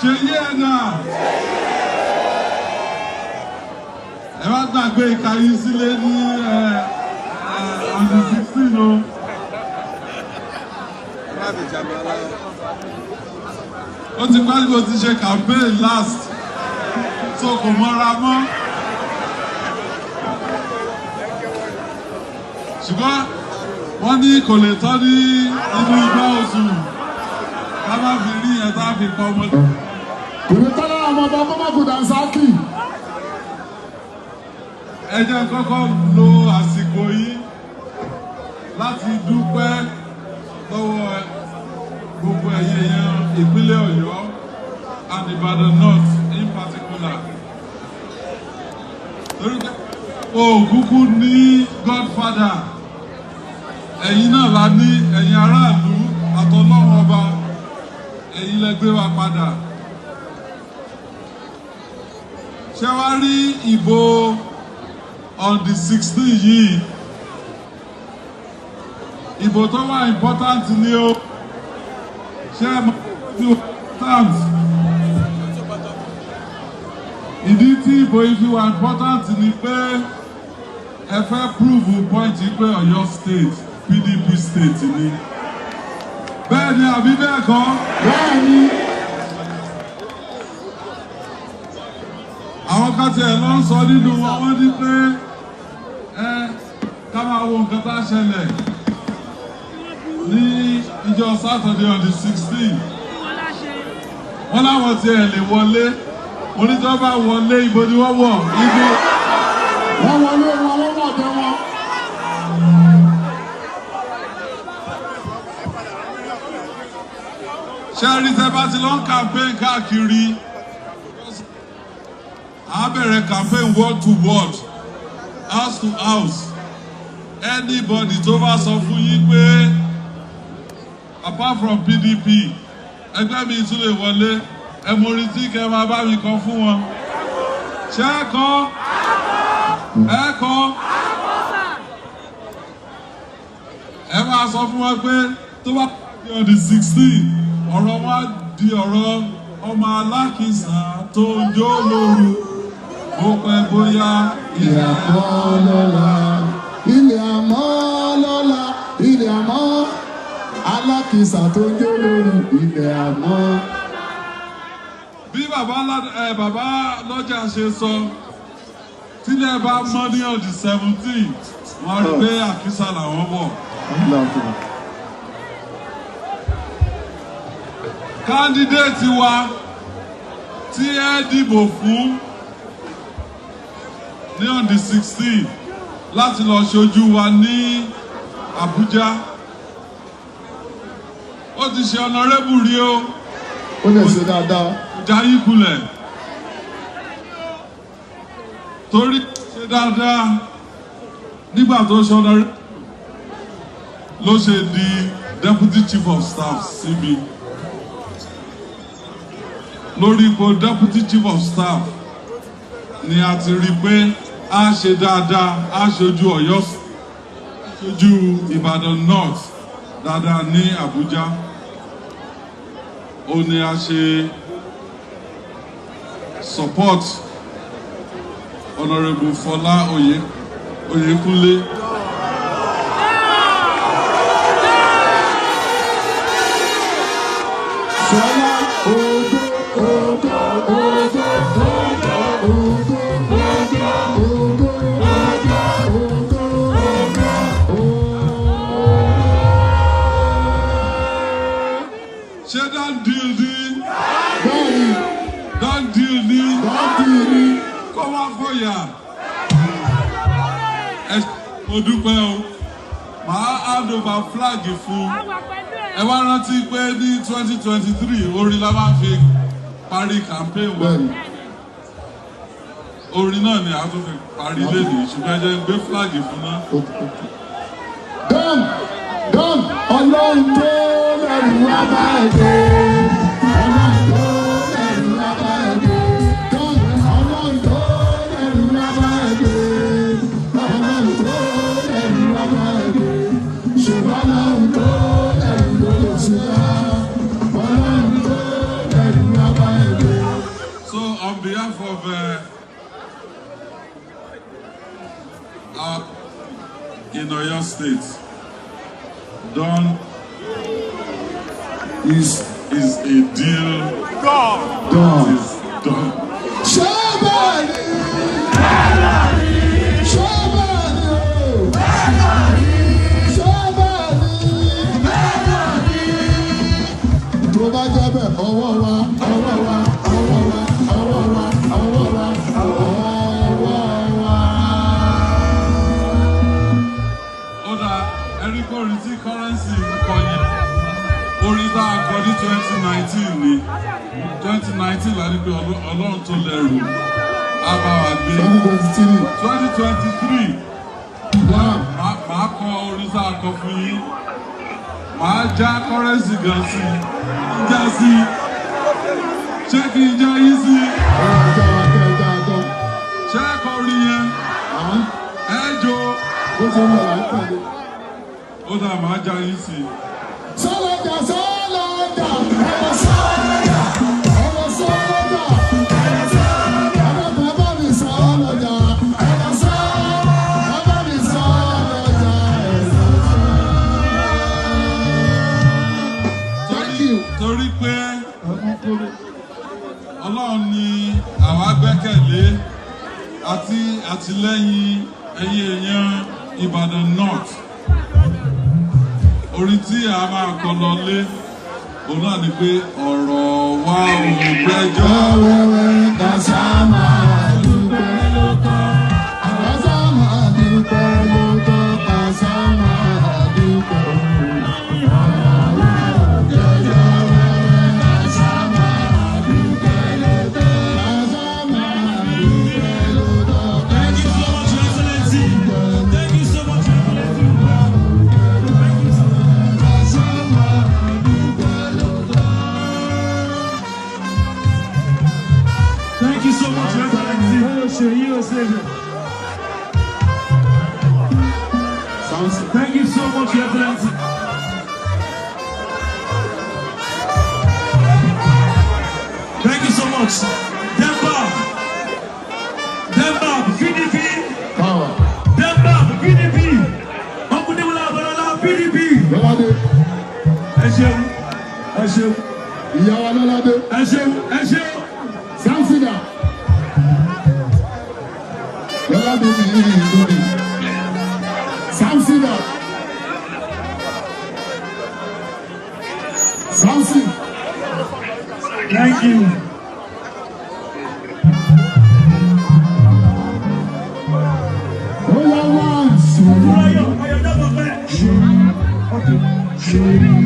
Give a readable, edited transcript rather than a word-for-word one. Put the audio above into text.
Seyi ẹ̀dá. Ẹ wá gbàgbé ìkàyí sílé ní on the 16th o. Ó ti pẹ́ kó ti ṣe campaign last, so kò mọ́ra mọ́. Ṣùgbọ́n wọ́n ní kò lè tọ́ ní inú igbá oṣù ká má fi rí ẹ̀ tá a fi pọ̀ ọmọ. Kò lè tọ́ lára ọmọ ọba kọ́mọ́kù Dànsákì. Ẹ jẹ́ kọ́kọ́ lo àsìkò yìí láti dúpẹ́ lọ́wọ́ gbogbo ẹ̀yin èèyàn ìpínlẹ̀ Ọ̀yọ́ and Ibadan North in particular. Lórí pé òkúkú ní Godfather, ẹ̀yin náà la ní, ẹ̀yin aráàlú àtọlọ́run ọba, ẹ̀yin lẹ gbé wa padà. Ṣé wá rí ìbò on the 16th yìí? Ìbò tó wà important ni o. Ṣé ẹ mọ̀ ní important? Ìdí tí ìbò yìí fi wà important ni pé ẹ fẹ́ prove point pé Ọ̀yọ́ state PDP state ni. Bẹ́ẹ̀ ni àbí bẹ́ẹ̀ kọ́? Bẹ́ẹ̀ ni. Àwọn kan tiẹ̀ lọ ń sọ nínú wọn, wọ́n ní pé ká máa wo nǹkan tá a ṣẹlẹ̀ ní ìjọ Saturday on the 16th. Wọ́n láwọn tiẹ̀ lè wọlé, onítọ́ba wọlé, ibo ni wọ́n wọ̀? Ibo. Wọ́n wọlé wọn, wọ́n wọ̀ bẹ́ wọn. Ṣé rí tẹ́ bá ti lọ ń campaign káàkiri? A bẹ̀rẹ̀ campaign word to word, house to house. Anybody tó bá sọ fún yín pé apart from PDP ẹgbẹ́ mi tún lè wọlé, ẹ mọ orin tí kẹ́ máa bá mi kọ fún wọn. Ṣé ẹ kọ́? Ẹ kọ́? Ẹ máa sọ fún wọn pé tó bá di on the 16th ọ̀rọ̀ wọn di ọ̀rọ̀ ọmọ alákìsà tó ń jó lóru. Ó pẹ́ bóyá ilẹ̀ àmọ́ lọ́la, ilẹ̀ àmọ́ lọ́la, ilẹ̀ àmọ́ alákìsà tó ń jó lórí ilẹ̀ àmọ́. Bí bàbá lọ́jà ṣe sọ, tílẹ̀ bá mọ́ ní on the 17th, wọ́n rí pé àkísà làwọn wọ̀. Kándídéètì wa tí ẹ dìbò fún ní on the 16th láti lọ ṣojú wa ní Abuja. Ó ti ṣe ọ̀nàrẹ́bù rí o. Ó lè ṣe dáadáa. Jayé kulẹ̀. Torí ṣe dáadáa nígbà tó ṣe ọ̀nàrẹ́bù ló ṣe di deputy chief of staff síbi. Lórí ipò deputy chief of staff ni a ti rí pé a ṣe dáadáa, a ṣojú Ọ̀yọ́, ṣojú Ibadan North dáadáa ní Abuja. Ó ní a ṣe support Honourable Fọlá Oyèkúnlé. Fọlá ogo ogo ogo ogo ogo. Ṣé done deal ni? Bẹ́ẹ̀ni. Done deal ni? Done deal ni. Kó wá fòyà. Mo dúpẹ́ o. Màá hand over flag fún. Ẹ wá rántí pé ní 2023 orin la máa fi parí campaign wa. Orin náà ni a tún fi parí lédè, ṣùgbọ́n ẹ jẹ́ n gbé flag fún náà. Dọ́n ọlọ́run tó lẹ́rù wá bá ẹ̀dẹ́. Ọlọ́run tó lẹ́rù wá bá ẹ̀dẹ́. Dọ́n ọlọ́run tó lẹ́rù wá bá ẹ̀dẹ́. Ọlọ́run tó lẹ́rù wá bá ẹ̀dẹ́. Ṣùgbọ́n ọlọ́run tó lẹ́rù ló lè ṣe wá. Ọlọ́run tó lẹ́rù wá bá ẹ̀dẹ́. in Oyo State done is a deal that is done. Somebody, tó bá jẹ́ bẹ́ẹ̀ ọwọ́ wa. Ó dá ẹni kó rí tí currency kọ yẹn orí tá a kọ ní 2019 ni 2019 láti pé ọlọ́run tó lẹ́rù á bá wa gbé 2023 màá kọ orí tá a kọ fún yín màá já currency gan sí já sí ṣé kí n já yín sí ṣé kọ rí yẹn ẹ jó ó dà màá já yín sí. Sọ́lọ́jà. Torí pé Ọlọ́run ni àwa gbẹ́kẹ̀lé àti àtìlẹ́yìn ẹ̀yin èèyàn Ìbàdàn North. Orin tí a máa kọ lọlé òun náà ni pé ọ̀rọ̀ wa ò gbẹ́jọ́ wẹ́wẹ́ kàṣà máa dúpẹ́ lóòótọ́. Kàṣà máa dúpẹ́ lóòótọ́. Kàṣà máa dúpẹ́. Thank you so much, Excellency. Thank you so much, Excellency. Thank you so much. Demba, PDP. Power. Demba, PDP. Ọkùnrin Abọ́lá, PDP. Lọ́ládé. Ẹ ṣeun. Ìyá wa Lọ́ládé. Ẹ ṣeun. Sáńsìdà. Lọ́ládé ní ìlú ni. Sáńsìdà. Sáńsì. Thank you. Oya once. Shiri.